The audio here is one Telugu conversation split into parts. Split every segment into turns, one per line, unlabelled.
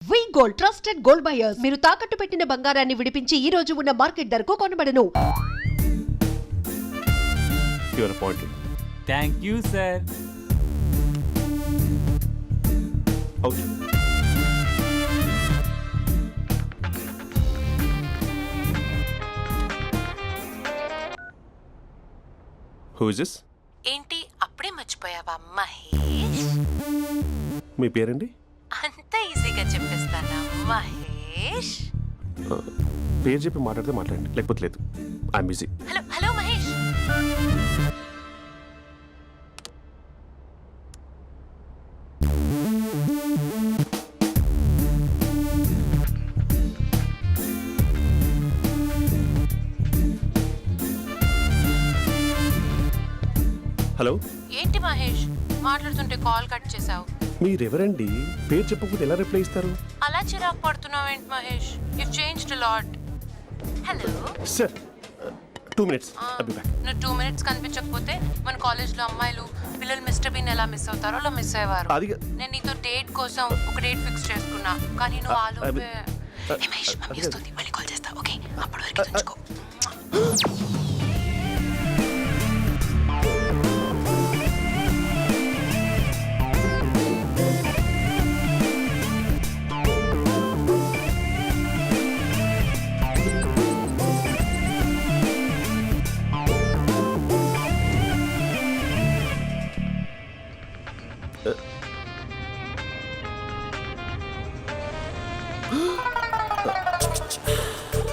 వి గోల్డ్ ట్రస్టెడ్ గోల్డ్ బయర్స్ మీరు తాకట్టు పెట్టిన బంగారాన్ని విడిపించి ఈ రోజు ఉన్న మార్కెట్ ధరకు కొనబడను.
You are appointed.
Thank you, sir.
Out. Who is this?
ఏంటి అప్పుడే మర్చిపోయావా మహేష్?
మీ పేరండి?
అంత ఈజీగా చెప్పేస్తానా మహేష్?
పేరు చెప్పి మాట్లాడితే మాట్లాడండి, లేకపోతే లేదు. I'm busy.
Hello hello Mahesh.
Hello,
ఏంటి మహేష్ మాట్లాడుతుంటే కాల్ కట్ చేసావు?
మీరెవరండి? పేరు చెప్పకపోతే ఎలా రిప్లై ఇస్తారు?
అలా చిరాకు పడుతున్నావు ఏంటి Mahesh? You changed a lot. Hello
sir, 2 minutes. I'll be back.
నువ్వు 2 minutes కనిపించకపోతే మన కాలేజ్లో అమ్మాయిలు పిల్లలు మిస్టర్ బీన్ ఎలా మిస్ అవుతారో అలా మిస్ అయ్యేవారు.
అది
నేను నీతో డేట్ కోసం ఒక డేట్ ఫిక్స్ చేసుకున్నా, కానీ నువ్వు ఆలోపే మహేష్ మమ్మీ వస్తుంది, మళ్ళీ కాల్ చేస్తా. ఓకే, అప్పటి వరకు ఉంచుకో.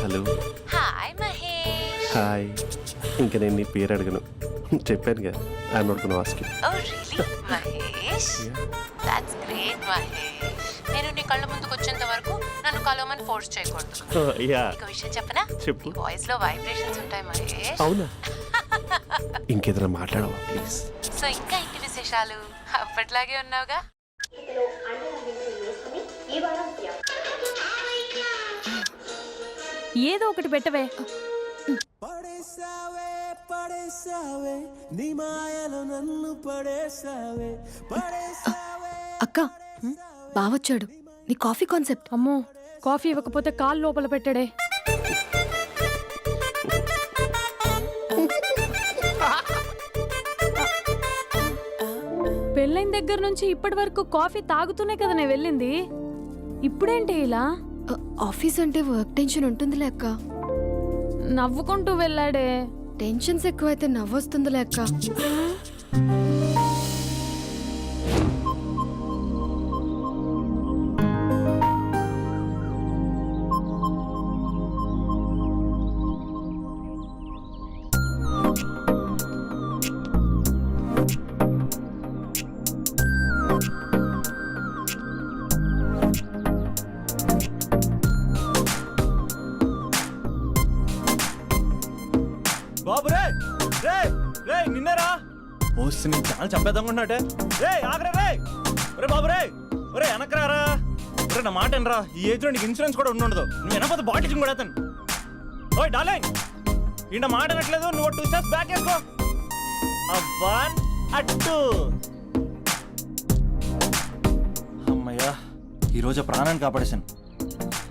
హలో.
హాయ్ మహేష్.
హాయ్. ఇంకా నేను నీ పేరు అడగను, చెప్పానుగా. I'm not gonna ask you.
Oh really Mahesh? That's great Mahesh. నేను నీ కళ్ళ ముందుకు వచ్చేంత వరకు నన్ను కలవమని ఫోర్స్ చేయకూడదు.
యా,
ఒక విషయం చెప్పనా?
చెప్పు.
వాయిస్ లో వైబ్రేషన్స్ ఉంటాయి మహేష్.
అవునా? ఇంకేదైనా మాట్లాడవా ప్లీజ్?
సో ఇంకా ఇంటి విశేషాలు అప్పట్లాగే ఉన్నావుగా?
ఏదో ఒకటి పెట్టవే.
పడేసావే పడేసావే నీ మాయలో నన్ను పడేసావే పడేసావే.
అక్క బావొచ్చాడు. నీ కాఫీ కాన్సెప్ట్.
అమ్మో, కాఫీ ఇవ్వకపోతే కాలు లోపల పెట్టడే. పెళ్ళైన దగ్గర నుంచి ఇప్పటి వరకు కాఫీ తాగుతూనే కదా నేను వెళ్ళింది. ఇప్పుడేంటి ఇలా?
ఆఫీస్ అంటే వర్క్ టెన్షన్ ఉంటుందిలే అక్క.
నవ్వుకుంటూ వెళ్ళాడే.
టెన్షన్స్ ఎక్కువైతే నవ్వొస్తుందిలే అక్క.
బాబు రే రే రే నిన్నరా ఓసి నీ చాలా చంపేద్దామనుకుంటున్నాటే. రే ఆగరా రే. ఒరే బాబు రే, ఒరే వెనకరారా. ఒరే నా మాట అనరా, ఈ ఏజ్లో నీకు ఇన్సూరెన్స్ కూడా ఉండదు. నువ్వు వెనకపోతే బాటిల్ కూడా అతను. ఓయ్ డార్లింగ్, ఈయన మాట అనట్లేదు. నువ్వు 2 steps బ్యాక్ వేసుకో. అబ్బా అట్టు. అమ్మయ్యా, ఈరోజు ప్రాణాన్ని కాపాడేశాను.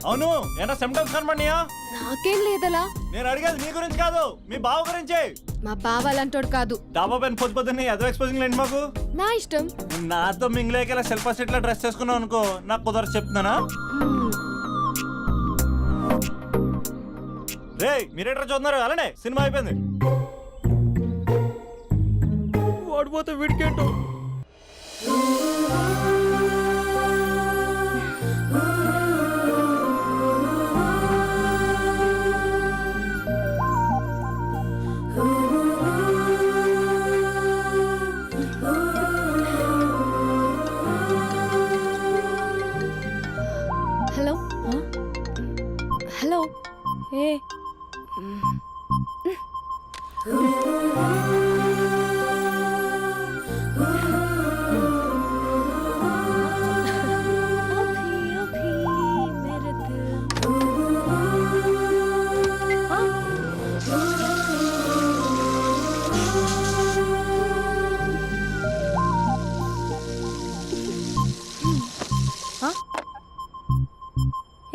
అవును, ఏమన్నా సిమ్టమ్స్ కనబడినాయా?
నాకేం లేదలా.
నేను అడిగేది నీ గురించి కాదు, మీ బావ గురించి.
మా బావ అలాంటోడు కాదు.
డాబా పైన పొద్దు పొద్దున్నే ఎదో ఎక్స్పోజింగ్ లేండి మాకు.
నా ఇష్టం.
నాతో మింగిలేక సెల్ఫ్ సెట్ లా డ్రెస్ చేసుకున్నావు అనుకో, నాకు కుదరదు చెప్తున్నానా? రే మీరేట్రా చూస్తున్నారు? అలానే సినిమా అయిపోయింది. వాడిపోతే వీడికేంటో.
Hello hello.
ఏ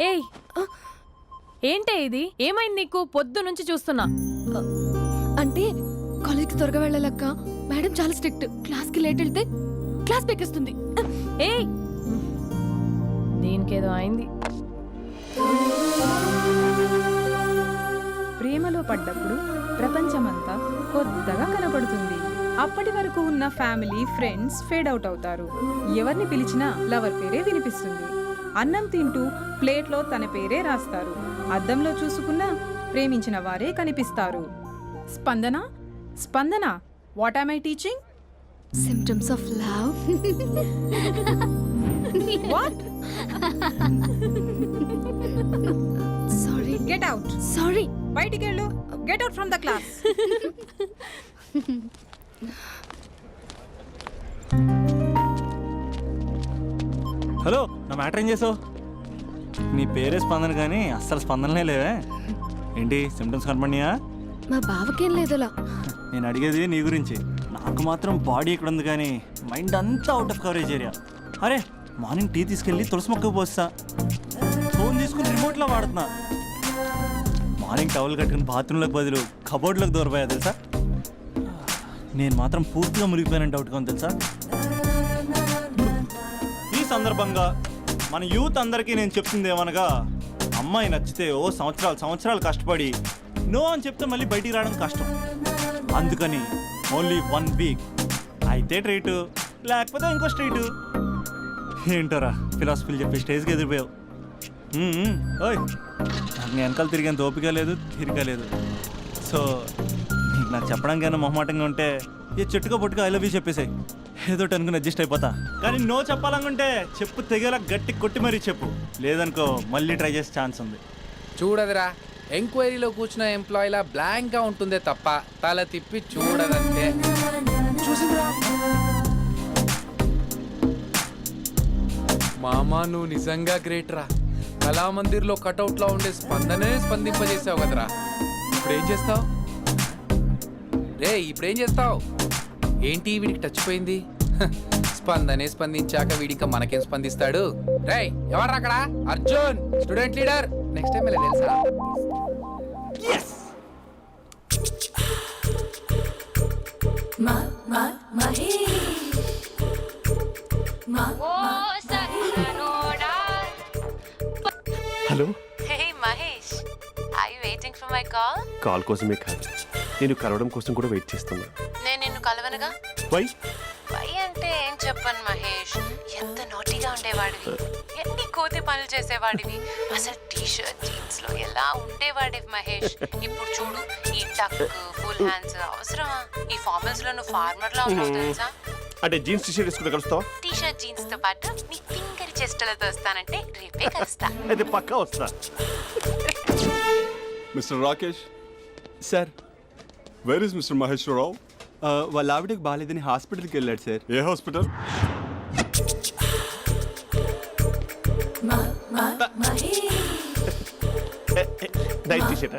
ఏయ్ ఏంటే ఇది? ఏమైంది నీకు? పొద్దు నుంచి చూస్తున్నా.
అంటే కాలేజ్కి త్వరగా వెళ్ళాలక్క. మేడం చాలా స్ట్రిక్ట్. క్లాస్కి లేట్ వెళ్తే క్లాస్ పెక్కిస్తుంది.
ఏయ్ దీనికేదో అయింది.
ప్రేమలో పడ్డప్పుడు ప్రపంచమంతా కొత్తగా కనపడుతుంది. అప్పటి వరకు ఉన్న ఫ్యామిలీ ఫ్రెండ్స్ ఫేడ్ అవుట్ అవుతారు. ఎవరిని పిలిచినా లవర్ పేరే వినిపిస్తుంది. అన్నం తింటూ ప్లేట్లో తన పేరే రాస్తారు. అద్దంలో చూసుకున్నా ప్రేమించిన వారే కనిపిస్తారు. Spandana Spandana, what am I teaching?
Symptoms of love.
What?
Sorry.
Get out.
Sorry.
బయటికి వెళ్ళు. Get out from the class.
Hello, నా మ్యాటర్ ఏం చేసావు? నీ పేరే స్పందన కానీ అస్సలు స్పందనలే లేవే. ఏంటి సిమ్టమ్స్ కనపడినాయా?
మా బావకేం లేదులా.
నేను అడిగేది నీ గురించి. నాకు మాత్రం బాడీ ఇక్కడ ఉంది కానీ మైండ్ అంతా అవుట్ ఆఫ్ కవరేజ్ ఏరియా. అరే మార్నింగ్ టీ తీసుకెళ్ళి తులసి మొక్కకు పోస్తా. ఫోన్ తీసుకుని రిమోట్లో వాడుతున్నా. మార్నింగ్ టవల్ కట్టుకుని బాత్రూంలోకి బదులు కబోర్డ్లోకి దూరపోయా తెలుసా. నేను మాత్రం పూర్తిగా మునిగిపోయానని డౌట్గా ఉంది తెలుసా. ఈ సందర్భంగా మన యూత్ అందరికీ నేను చెప్తుంది ఏమనగా, అమ్మాయి నచ్చితే ఓ సంవత్సరాలు కష్టపడి నో అని చెప్తే మళ్ళీ బయటికి రావడం కష్టం. అందుకని ఓన్లీ 1 వీక్ అయితే ట్రీటు, లేకపోతే ఇంకో స్ట్రీటు. ఏంటోరా ఫిలాసఫీలు చెప్పి స్టేజ్కి ఎదిరిపోయావు. ఓయ్ నాకు నీ వెనకాల తిరిగేంత ఓపిక లేదు, తీరిక లేదు. సో నీకు నాకు చెప్పడానికైనా మొహమాటంగా ఉంటే ఏ చెట్టుగా పొట్టుగా ఐ లవ్ యూ చెప్పేసాయి. ఏదో అనుకుని అడ్జస్ట్ అయిపోతా. కానీ నో చెప్పాలనుకుంటే చెప్పు తెగేలా గట్టి కొట్టి మరీ చెప్పు. లేదనుకో మళ్ళీ ట్రై చేసే ఛాన్స్ ఉంది.
చూడదురా, ఎంక్వైరీలో కూర్చున్న ఎంప్లాయీలా బ్లాంక్గా ఉంటుందే తప్ప తల తిప్పి చూడదంతే. చూసిందిరా మామా, నువ్వు నిజంగా గ్రేట్ రా. కళామందిర్లో కటౌట్లో ఉండే స్పందనే స్పందింపజేసావు కదరా. ఇప్పుడేం చేస్తావు రే? ఇప్పుడేం చేస్తావు? ఏంటి వీడికి టచ్ పోయింది? స్పందనే స్పందించాక వీడిక మనకేం స్పందిస్తాడు? రే ఎవరు అక్కడ? Arjun student leader. Next time వెళ్ళి తెలుసా?
Hello.
Hey Mahesh, I waiting for my call?
Call కోసమే కాదు, నేను కలవడం కోసం కూడా వెయిట్ చేస్తున్నా.
నేను నిన్ను కలవనుగా.
వై?
వై అంటే ఏం చెప్పను మహేష్. ఎంత నోటీగా ఉండేవాడివి, ఎన్ని కోతి పనులు చేసేవాడివి. అసలు టీ షర్ట్ జీన్స్ లో ఎలా ఉండేవాడివి మహేష్. ఇప్పుడు చూడు, ఈ టక్ ఫుల్ హ్యాండ్స్ అవసరమా? ఈ ఫార్మల్స్ లో నువ్వు ఫార్మర్ లా ఉన్నావు తెలుసా.
అంటే జీన్స్ టీ షర్ట్ వేసుకుంటే కలుస్తావా?
టీ షర్ట్ జీన్స్ తో పాటు నీ ఫింగర్ చెస్టలతో వస్తానంటే రేపే కలుస్తా.
అయితే పక్కా వస్తా.
Mister Rakesh,
sir,
where is mister Maheshwararao?
వాళ్ళ ఆవిడకి బాగాలేదని హాస్పిటల్కి వెళ్ళాడు సార్.
ఏ హాస్పిటల్?
Night T shirt.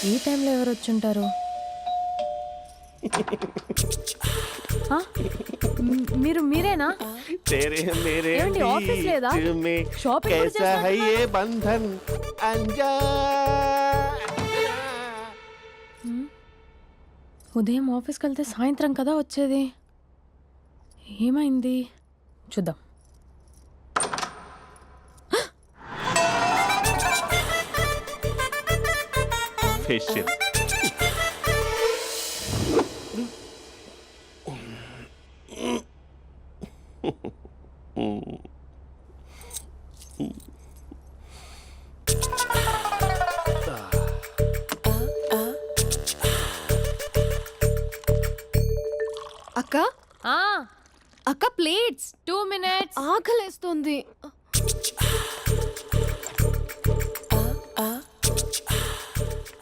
ఈ టైంలో ఎవరు వచ్చుంటారు? మీరేనా?
तेरे मेरे
ఏమండి, ఆఫీస్ లేదా?
बीच में
షాపింగ్ కూడా
कैसा है
చేస్తున్నారు?
ये बंधन अंजा.
ఉదయం ఆఫీస్కి వెళ్తే సాయంత్రం కదా వచ్చేది. ఏమైంది చూద్దాం.
ఫేషియల్.
అక్క
ఆ,
అక్క ప్లేట్స్
2 minutes.
ఆకలేస్తుంది.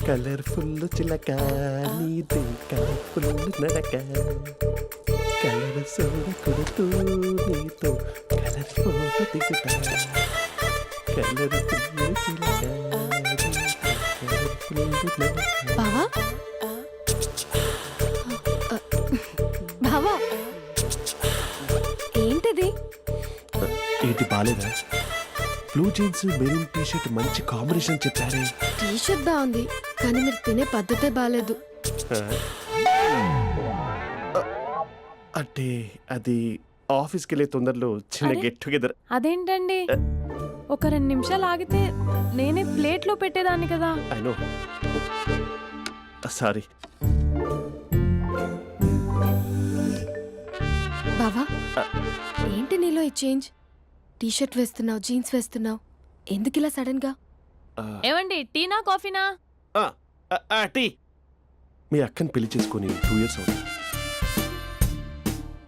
కలర్ఫుల్ చిలక నీదే కలర్ఫుల్ నడక కలర్ సోడ కొడుతూ నీతో కలర్ ఫోటో దిగుతా కలర్ఫుల్ చిలక కలర్ఫుల్ నడక.
బావా బావా ఏంటిది?
ఏంటి బాలేదా? Blue jeans maroon T shirt మంచి కాంబినేషన్ చెప్పారే.
టీ షర్ట్ బాగుంది కానీ మీరు తినే పద్ధతే బాగాలేదు.
అంటే అది ఆఫీస్కి వెళ్ళే తొందరలో చిన్న
అరే.
Get together.
అదేంటండి, ఒక 2 నిమిషాలు ఆగితే నేనే ప్లేట్లో పెట్టేదాన్ని కదా.
I know, sorry.
బావా ఏంటి నీలో ఈ చేంజ్? టీ షర్ట్ వేస్తున్నావు, జీన్స్ వేస్తున్నావు, ఎందుకు ఇలా సడన్ గా?
ఏమండి, టీనా కాఫీనా?
టీ. మీ అక్కని పెళ్లి చేసుకొని 2 years అవుతుంది.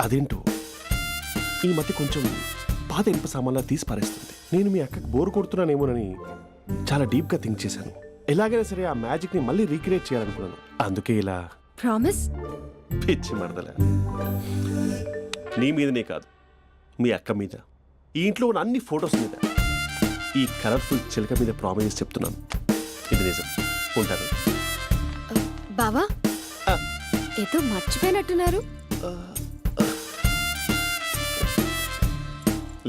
అదేంటో ఈ మధ్య కొంచెం పాత ఇనుప సామాన్లా తీసి పారేస్తుంది. నేను మీ అక్కకి బోర్ కొడుతున్నానేమోనని చాలా డీప్గా థింక్ చేశాను. ఎలాగైనా సరే ఆ మ్యాజిక్ని మళ్ళీ రీక్రియేట్ చేయాలనుకున్నాను. అందుకే ఇలా.
ప్రామిస్?
పిచ్చి మరదల, నీ మీదనే కాదు, మీ అక్క మీద, ఈ ఇంట్లో ఉన్న అన్ని ఫొటోస్ మీద, ఈ కలర్ఫుల్ చిలక మీద ప్రామిస్ చెప్తున్నాను. ఇది నిజం. ఉంటాను.
బావా
ఆ.
ఏదో మర్చిపోయినట్టున్నారు.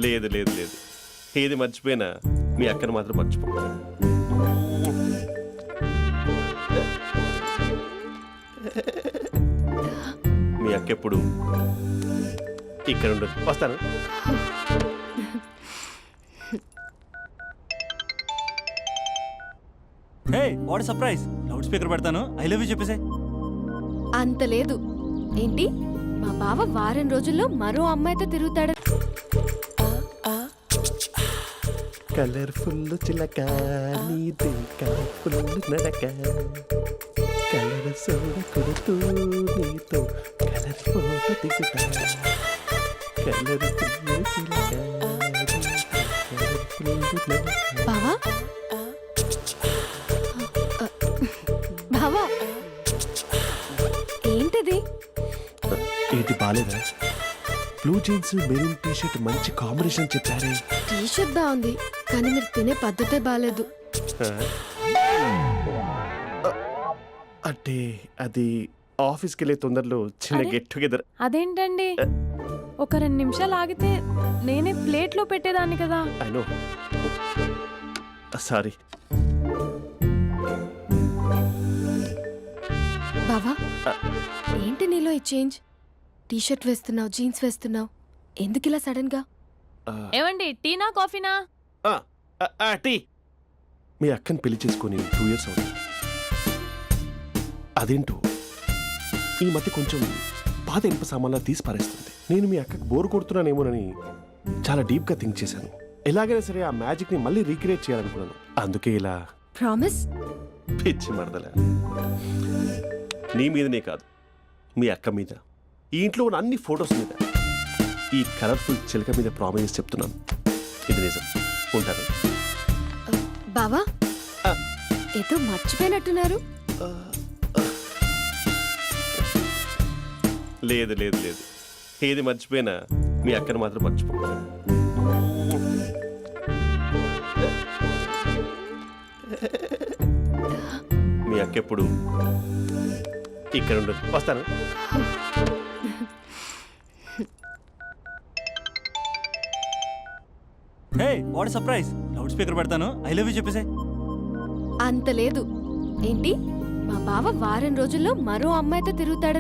లేదు లేదు లేదు, ఏది మర్చిపోయినా మీ అక్కను మాత్రం మర్చిపో. మీ అక్క ఎప్పుడు ఇక్కడ ఉండదు. వస్తాను.
Hey what surprise. Loud speaker పెడతాను, ఐ లవ్ యూ చెప్పేసే.
అంత లేదు. ఏంటి మా బావ వారం రోజుల్లో మరో అమ్మాయితో తిరుగుతాడు?
కలర్ఫుల్ చిలక నీదే కలర్ఫుల్ నడక కలర్ సోడ కొడుతూ నీతో కలర్ ఫోటో దిగుతా కలర్ఫుల్ చిలక కలర్ఫుల్ నడక.
బావా బావా ఏంటిది?
ఏంటి బాలేదా? Blue jeans maroon T shirt మంచి కాంబినేషన్ చెప్పారే.
టీ షర్ట్ బాగుంది కానీ మీరు తినే పద్ధతే బాగాలేదు.
అంటే అది ఆఫీస్కి వెళ్ళే తొందరలో చిన్న
అరే.
Get together.
అదేంటండి, ఒక 2 నిమిషాలు ఆగితే నేనే ప్లేట్లో పెట్టేదాన్ని కదా.
I know, sorry.
బావా ఏంటి నీలో ఈ చేంజ్? టీ షర్ట్ వేస్తున్నావు, జీన్స్ వేస్తున్నావు, ఎందుకు ఇలా సడన్ గా?
ఏమండి, టీనా కాఫీనా?
టీ. మీ అక్కని పెళ్లి చేసుకొని 2 years అవుతుంది. అదేంటో ఈ మధ్య కొంచెం పాత ఇనుప సామాన్లా తీసి పారేస్తుంది. నేను మీ అక్కకి బోర్ కొడుతున్నానేమోనని చాలా డీప్గా థింక్ చేశాను. ఎలాగైనా సరే ఆ మ్యాజిక్ని మళ్ళీ రీక్రియేట్ చేయాలనుకున్నాను. అందుకే ఇలా.
ప్రామిస్?
పిచ్చి మరదల, నీ మీదనే కాదు, మీ అక్క మీద, ఈ ఇంట్లో ఉన్న అన్ని ఫొటోస్ మీద, ఈ కలర్ఫుల్ చిలక మీద ప్రామిస్ చెప్తున్నాను. ఇది నిజం. ఉంటాను.
బావా
ఆ.
ఏదో మర్చిపోయినట్టున్నారు.
లేదు లేదు లేదు, ఏది మర్చిపోయినా మీ అక్కను మాత్రం మర్చిపో. మీ అక్క ఎప్పుడు ఇక్కడ ఉండదు. వస్తాను.
Hey what surprise. Loud speaker పెడతాను, ఐ లవ్ యూ చెప్పేసే.
అంత లేదు. ఏంటి మా బావ వారం రోజుల్లో మరో అమ్మాయితో తిరుగుతాడు